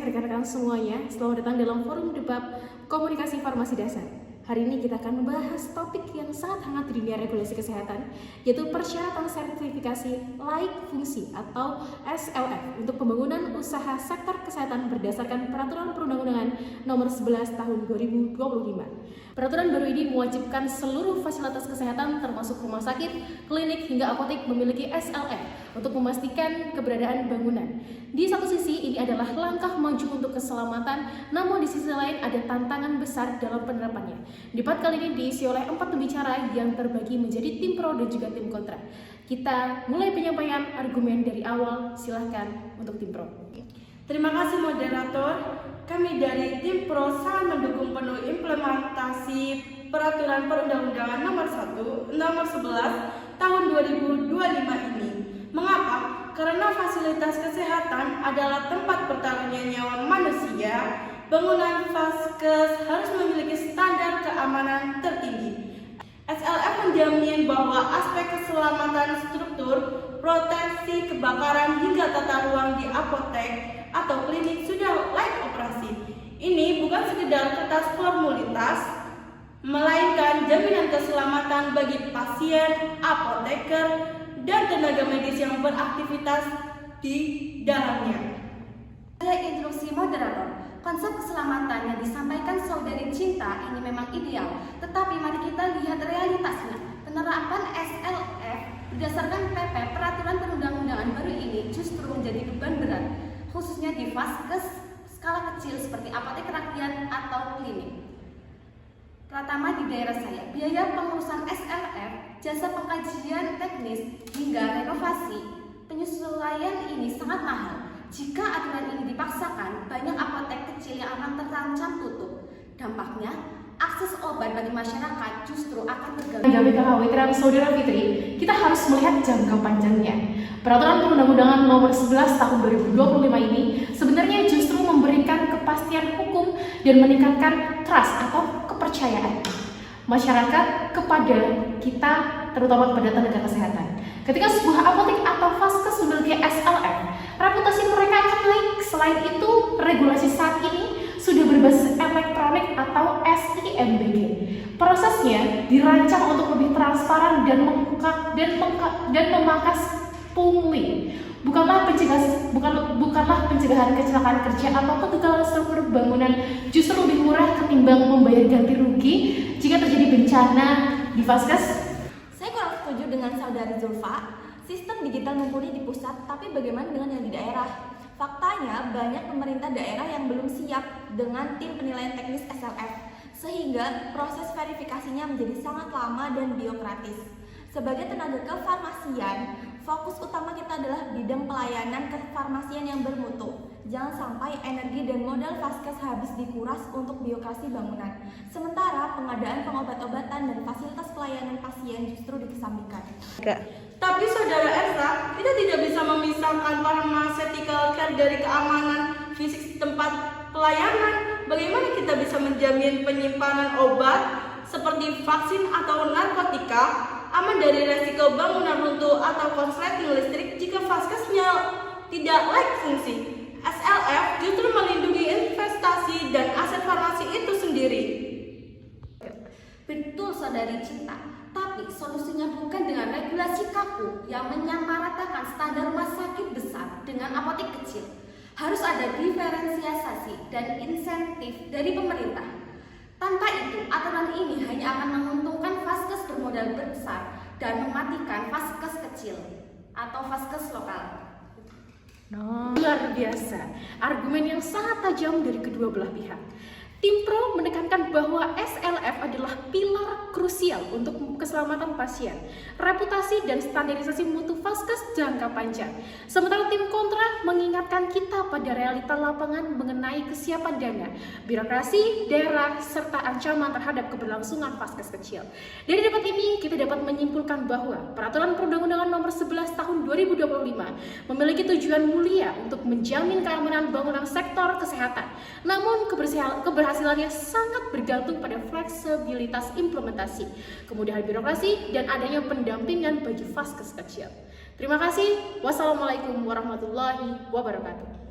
rekan-rekan semuanya, selamat datang dalam forum debat komunikasi farmasi dasar. Hari ini kita akan membahas topik yang sangat hangat di dunia regulasi kesehatan, yaitu persyaratan sertifikasi laik fungsi atau SLF untuk pembangunan usaha sektor kesehatan berdasarkan Peraturan Perundang-undangan Nomor 11 Tahun 2025. Peraturan baru ini mewajibkan seluruh fasilitas kesehatan termasuk rumah sakit, klinik hingga apotek memiliki SLF untuk memastikan keberadaan bangunan. Di satu sisi ini adalah langkah maju untuk keselamatan, namun di sisi lain ada tantangan besar dalam penerapannya. Debat kali ini diisi oleh 4 pembicara yang terbagi menjadi tim pro dan juga tim kontra. Kita mulai penyampaian argumen dari awal, silahkan untuk tim pro. Terima kasih moderator. Kami dari tim pro sangat mendukung penuh implementasi Peraturan Perundang-undangan Nomor 11 Tahun 2025 ini. Mengapa? Karena fasilitas kesehatan adalah tempat pertaruhnya nyawa manusia. Bangunan vaskes harus memiliki standar keamanan tertinggi. SLF menjamin bahwa aspek keselamatan struktur, proteksi kebakaran hingga tata ruang di apotek atau klinik sudah layak operasi. Ini bukan sekedar kertas formalitas, melainkan jaminan keselamatan bagi pasien, apoteker, dan tenaga medis yang beraktivitas di dalamnya. Saya instruksi moderator. Konsep keselamatan yang disampaikan saudari Cinta ini memang ideal, tetapi mari kita lihat realitasnya. Penerapan SLF berdasarkan PP Peraturan Perundang-undangan baru ini justru menjadi beban berat, khususnya di vaskes skala kecil seperti apotek rakyat atau klinik. Pertama di daerah saya, biaya pengurusan SLF, jasa pengkajian teknis hingga renovasi, penyesuaian ini sangat mahal. Jika aturan ini dipaksakan, banyak apotek kecil yang akan terancam tutup. Dampaknya, akses obat bagi masyarakat justru akan terganggu. Menanggapi kekhawatiran Saudara Fitri, kita harus melihat jangka panjangnya. Peraturan Perundang-undangan Nomor 11 Tahun 2025 ini sebenarnya justru memberikan kepastian hukum dan meningkatkan trust atau kepercayaan masyarakat kepada kita, terutama kepada tenaga kesehatan. Ketika sebuah apotek atau vaskes memiliki SLF, reputasi mereka akan naik. Selain itu, regulasi saat ini sudah berbasis elektronik atau SIMBG. Prosesnya dirancang untuk lebih transparan dan memangkas pungli. Bukanlah pencegahan kecelakaan kerja atau kegagalan struktur bangunan justru lebih murah ketimbang membayar ganti rugi jika terjadi bencana di vaskes. Saya kurang setuju dengan saudari Zulfa. Sistem digital mumpuni di pusat, tapi bagaimana dengan yang di daerah? Faktanya banyak pemerintah daerah yang belum siap dengan tim penilaian teknis SLF, sehingga proses verifikasinya menjadi sangat lama dan birokratis. Sebagai tenaga kefarmasian, fokus utama kita adalah bidang pelayanan kefarmasian yang bermutu. Jangan sampai energi dan modal vaskes habis dikuras untuk birokrasi bangunan. Sementara pengadaan pengobat-obatan dan fasilitas pelayanan pasien justru dikesampingkan. Tapi saudara Elsa, kita tidak bisa memisahkan pharmaceutical care dari keamanan fisik tempat pelayanan. Bagaimana kita bisa menjamin penyimpanan obat seperti vaksin atau narkotika aman dari resiko bangunan runtuh atau korsleting listrik jika vaskesnya tidak layak fungsi? SLF justru melindungi investasi dan aset farmasi itu sendiri. Betul saudari Cinta, tapi solusinya bukan dengan regulasi kaku yang menyamaratakan standar rumah sakit besar dengan apotek kecil. Harus ada diferensiasi dan insentif dari pemerintah. Tanpa itu, aturan ini hanya akan menguntungkan vaskes bermodal besar dan mematikan vaskes kecil atau vaskes lokal. Luar biasa, argumen yang sangat tajam dari kedua belah pihak. Tim pro menekankan bahwa SLF adalah pilar krusial untuk keselamatan pasien, reputasi dan standarisasi mutu vaskes jangka panjang. Sementara tim kontra mengingatkan kita pada realita lapangan mengenai kesiapan dana, birokrasi, daerah, serta ancaman terhadap keberlangsungan vaskes kecil. Dari debat ini kita dapat menyimpulkan bahwa Peraturan Perundang-undangan Nomor 11 Tahun 2025 memiliki tujuan mulia untuk menjamin keamanan bangunan sektor kesehatan. Namun keberhasilannya sangat bergantung pada fleksibilitas implementasi, kemudahan birokrasi, dan adanya pendampingan bagi vaskes kecil. Terima kasih. Wassalamualaikum warahmatullahi wabarakatuh.